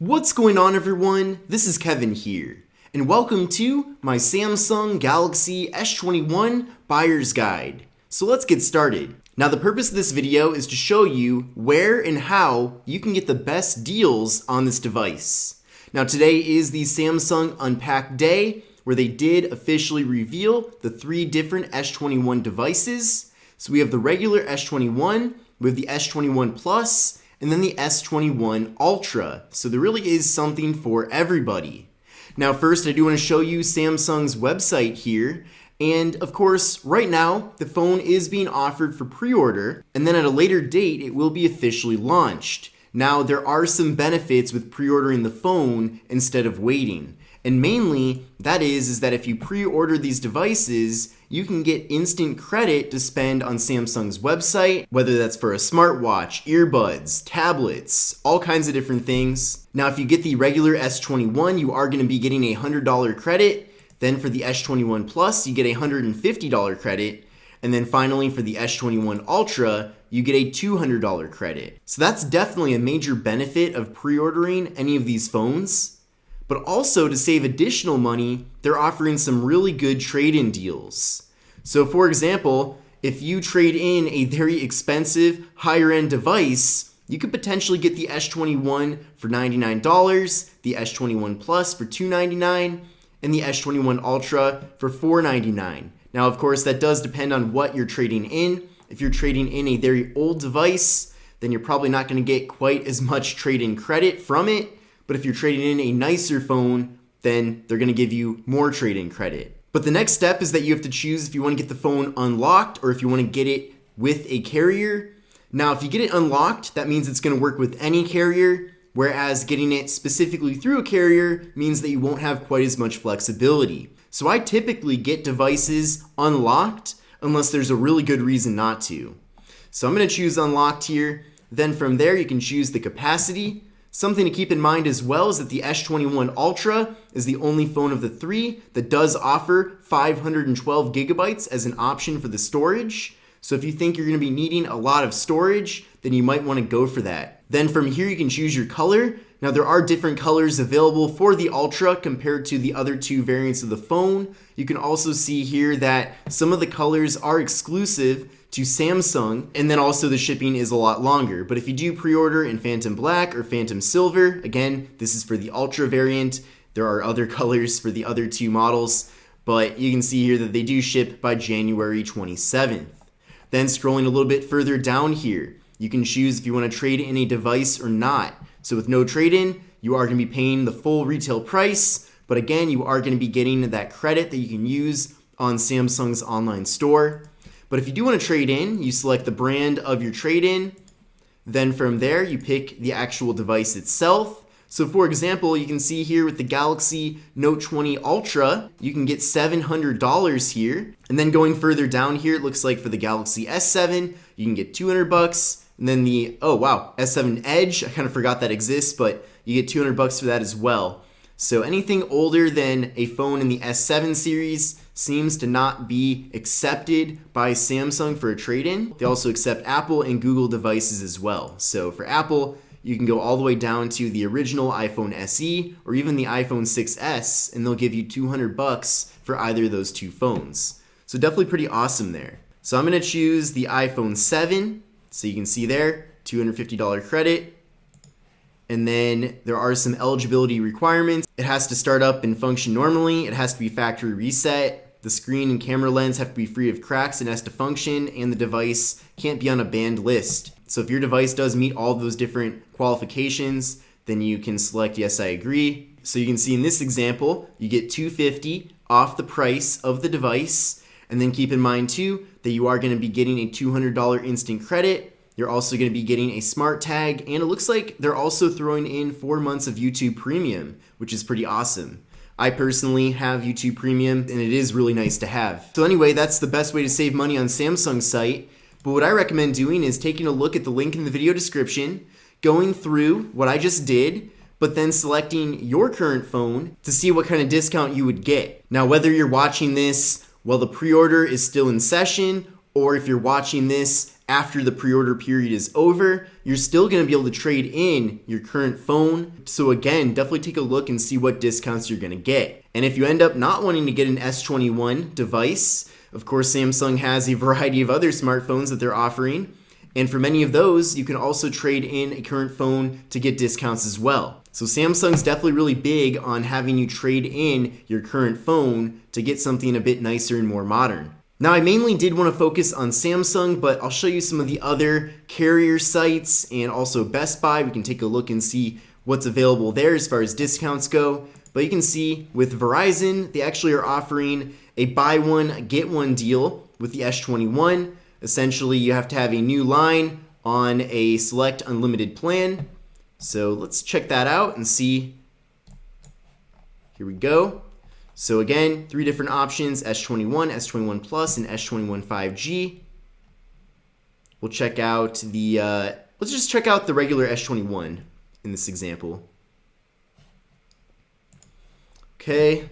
What's going on, everyone? This is Kevin here, and welcome to my Samsung Galaxy S21 buyer's guide. So let's get started. Now, the purpose of this video is to show you where and how you can get the best deals on this device. Now, today is the Samsung Unpacked Day, where they did officially reveal the 3 different S21 devices. So we have the regular S21, we have the S21 Plus, and then the S21 Ultra. So there really is something for everybody. Now, first, I do want to show you Samsung's website here. And of course, right now, the phone is being offered for pre-order, and then at a later date, it will be officially launched. Now, there are some benefits with pre-ordering the phone instead of waiting. And mainly, that is that if you pre-order these devices, you can get instant credit to spend on Samsung's website, whether that's for a smartwatch, earbuds, tablets, all kinds of different things. Now, if you get the regular S21, you are going to be getting a $100 credit. Then for the S21 Plus, you get a $150 credit. And then finally, for the S21 Ultra, you get a $200 credit. So that's definitely a major benefit of pre-ordering any of these phones. But also, to save additional money, they're offering some really good trade-in deals. So for example, if you trade in a very expensive, higher-end device, you could potentially get the S21 for $99, the S21 Plus for $299, and the S21 Ultra for $499. Now, of course, that does depend on what you're trading in. If you're trading in a very old device, then you're probably not going to get quite as much trade-in credit from it. But if you're trading in a nicer phone, then they're going to give you more trade-in credit. But the next step is that you have to choose if you want to get the phone unlocked or if you want to get it with a carrier. Now, if you get it unlocked, that means it's going to work with any carrier, whereas getting it specifically through a carrier means that you won't have quite as much flexibility. So I typically get devices unlocked unless there's a really good reason not to. So I'm going to choose unlocked here. Then from there, you can choose the capacity. Something to keep in mind as well is that the S21 Ultra is the only phone of the 3 that does offer 512 gigabytes as an option for the storage. So if you think you're going to be needing a lot of storage, then you might want to go for that. Then from here, you can choose your color. Now, there are different colors available for the Ultra compared to the other 2 variants of the phone. You can also see here that some of the colors are exclusive to Samsung, and then also the shipping is a lot longer. But if you do pre-order in Phantom Black or Phantom Silver, again, this is for the Ultra variant. There are other colors for the other 2 models, but you can see here that they do ship by January 27th. Then scrolling a little bit further down here, you can choose if you want to trade in a device or not. So with no trade-in, you are going to be paying the full retail price, but again, you are going to be getting that credit that you can use on Samsung's online store. But if you do want to trade in, you select the brand of your trade-in. Then from there, you pick the actual device itself. So for example, you can see here with the Galaxy Note 20 Ultra, you can get $700 here. And then going further down here, it looks like for the Galaxy S7, you can get $200. And then the, S7 Edge, I kind of forgot that exists, but you get $200 for that as well. So anything older than a phone in the S7 series seems to not be accepted by Samsung for a trade-in. They also accept Apple and Google devices as well. So for Apple, you can go all the way down to the original iPhone SE or even the iPhone 6s, and they'll give you $200 for either of those 2 phones. So definitely pretty awesome there. So I'm going to choose the iPhone 7. So you can see there, $250 credit. And then there are some eligibility requirements. It has to start up and function normally. It has to be factory reset. The screen and camera lens have to be free of cracks. It has to function, and the device can't be on a banned list. So if your device does meet all of those different qualifications, then you can select yes, I agree. So you can see in this example, you get $250 off the price of the device. And then keep in mind too that you are going to be getting a $200 instant credit. You're also going to be getting a smart tag, and it looks like they're also throwing in 4 months of YouTube Premium, which is pretty awesome. I personally have YouTube Premium, and it is really nice to have. So anyway, that's the best way to save money on Samsung's site. But what I recommend doing is taking a look at the link in the video description, going through what I just did, but then selecting your current phone to see what kind of discount you would get. Now, whether you're watching this while the pre-order is still in session, or if you're watching this after the pre-order period is over, you're still going to be able to trade in your current phone. So again, definitely take a look and see what discounts you're going to get. And if you end up not wanting to get an S21 device, of course, Samsung has a variety of other smartphones that they're offering. And for many of those, you can also trade in a current phone to get discounts as well. So Samsung's definitely really big on having you trade in your current phone to get something a bit nicer and more modern. Now, I mainly did want to focus on Samsung, but I'll show you some of the other carrier sites and also Best Buy. We can take a look and see what's available there as far as discounts go. But you can see with Verizon, they actually are offering a buy one, get one deal with the S21. Essentially, you have to have a new line on a select unlimited plan. So let's check that out and see. Here we go. So again, 3 different options, S21, S21 Plus, and S21 5G. We'll check out the, let's just check out the regular S21 in this example. Okay.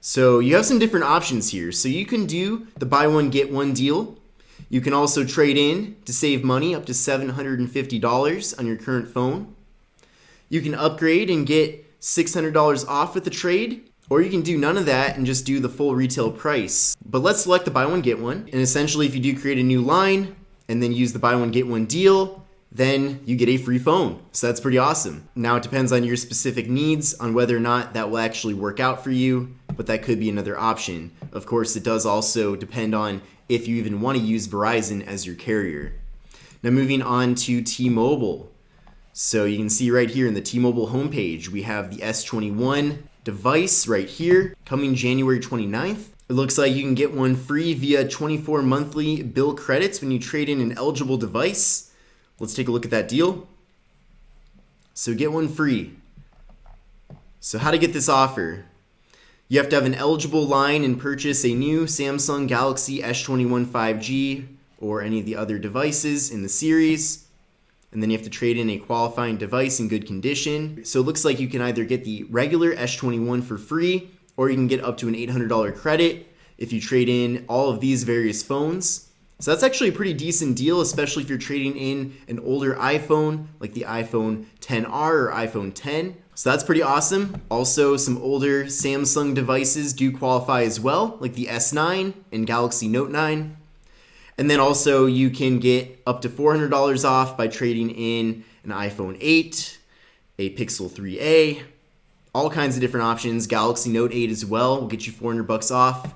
So you have some different options here. So you can do the buy one, get one deal. You can also trade in to save money up to $750 on your current phone. You can upgrade and get $600 off with the trade, or you can do none of that and just do the full retail price. But let's select the buy one, get one. And essentially, if you do create a new line and then use the buy one, get one deal, then you get a free phone. So that's pretty awesome. Now it depends on your specific needs on whether or not that will actually work out for you, but that could be another option. Of course, it does also depend on if you even want to use Verizon as your carrier. Now moving on to T-Mobile. So you can see right here in the T-Mobile homepage, we have the S21 device right here coming January 29th. It looks like you can get one free via 24 monthly bill credits when you trade in an eligible device. Let's take a look at that deal. So get one free. So how to get this offer? You have to have an eligible line and purchase a new Samsung Galaxy S21 5G or any of the other devices in the series. And then you have to trade in a qualifying device in good condition. So it looks like you can either get the regular S21 for free, or you can get up to an $800 credit if you trade in all of these various phones. So that's actually a pretty decent deal, especially if you're trading in an older iPhone, like the iPhone XR or iPhone X. So that's pretty awesome. Also, some older Samsung devices do qualify as well, like the S9 and Galaxy Note 9. And then also you can get up to $400 off by trading in an iPhone 8, a Pixel 3a, all kinds of different options. Galaxy Note 8 as well will get you $400 off.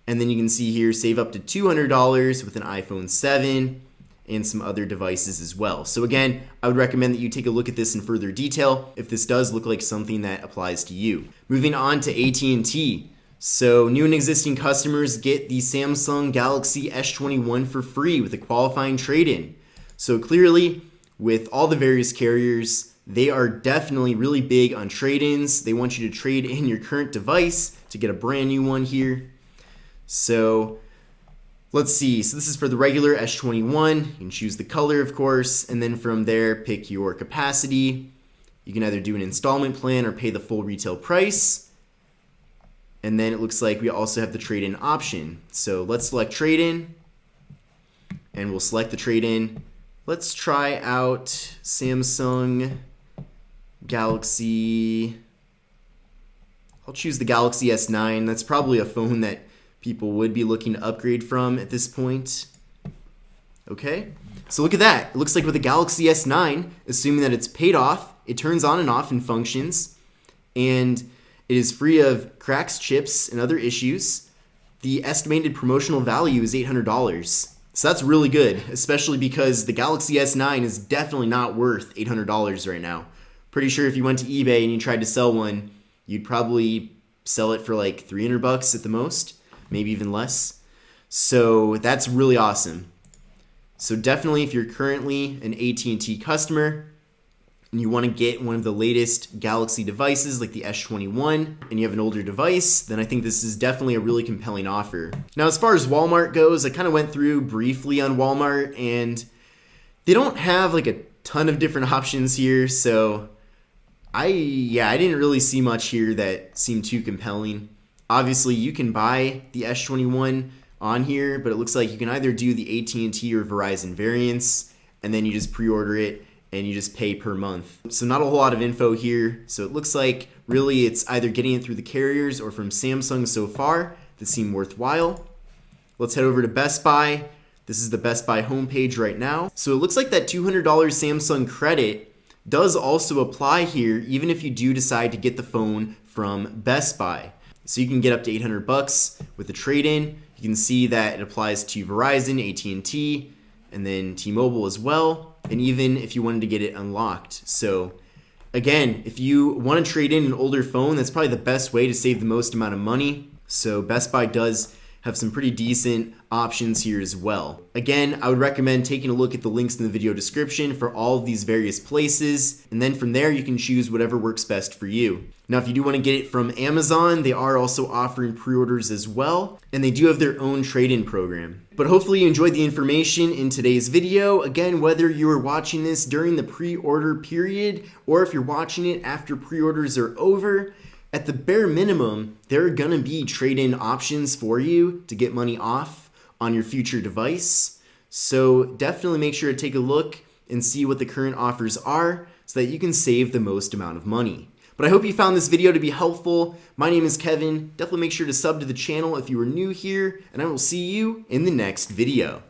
And then you can see here, save up to $200 with an iPhone 7 and some other devices as well. So again, I would recommend that you take a look at this in further detail if this does look like something that applies to you. Moving on to AT&T. So new and existing customers get the Samsung Galaxy S21 for free with a qualifying trade-in. So clearly, with all the various carriers, they are definitely really big on trade-ins. They want you to trade in your current device to get a brand new one here. So let's see. So this is for the regular S21. You can choose the color, of course, and then from there, pick your capacity. You can either do an installment plan or pay the full retail price. And then it looks like we also have the trade-in option. So let's select trade-in, and we'll select the trade-in. Let's try out Samsung Galaxy. I'll choose the Galaxy S9. That's probably a phone that people would be looking to upgrade from at this point. Okay, so look at that. It looks like with the Galaxy S9, assuming that it's paid off, it turns on and off and functions, and it is free of cracks, chips, and other issues. The estimated promotional value is $800. So that's really good, especially because the Galaxy S9 is definitely not worth $800 right now. Pretty sure if you went to eBay and you tried to sell one, you'd probably sell it for like $300 at the most, maybe even less. So that's really awesome. So definitely if you're currently an AT&T customer, and you want to get one of the latest Galaxy devices like the S21 and you have an older device, then I think this is definitely a really compelling offer. Now, as far as Walmart goes, I kind of went through briefly on Walmart, and they don't have like a ton of different options here, so I didn't really see much here that seemed too compelling. Obviously, you can buy the S21 on here, but it looks like you can either do the AT&T or Verizon variants, and then you just pre-order it and you just pay per month. So not a whole lot of info here. So it looks like really it's either getting it through the carriers or from Samsung so far that seem worthwhile. Let's head over to Best Buy. This is the Best Buy homepage right now. So it looks like that $200 Samsung credit does also apply here, even if you do decide to get the phone from Best Buy. So you can get up to $800 with the trade-in. You can see that it applies to Verizon, AT&T, and then T-Mobile as well, and even if you wanted to get it unlocked. So again, if you want to trade in an older phone, that's probably the best way to save the most amount of money. So Best Buy does have some pretty decent options here as well. Again, I would recommend taking a look at the links in the video description for all of these various places, and then from there you can choose whatever works best for you. Now, if you do want to get it from Amazon, they are also offering pre-orders as well, and they do have their own trade-in program. But hopefully you enjoyed the information in today's video. Again, whether you are watching this during the pre-order period or if you're watching it after pre-orders are over, at the bare minimum, there are going to be trade-in options for you to get money off on your future device. So definitely make sure to take a look and see what the current offers are so that you can save the most amount of money. But I hope you found this video to be helpful. My name is Kevin. Definitely make sure to sub to the channel if you are new here, and I will see you in the next video.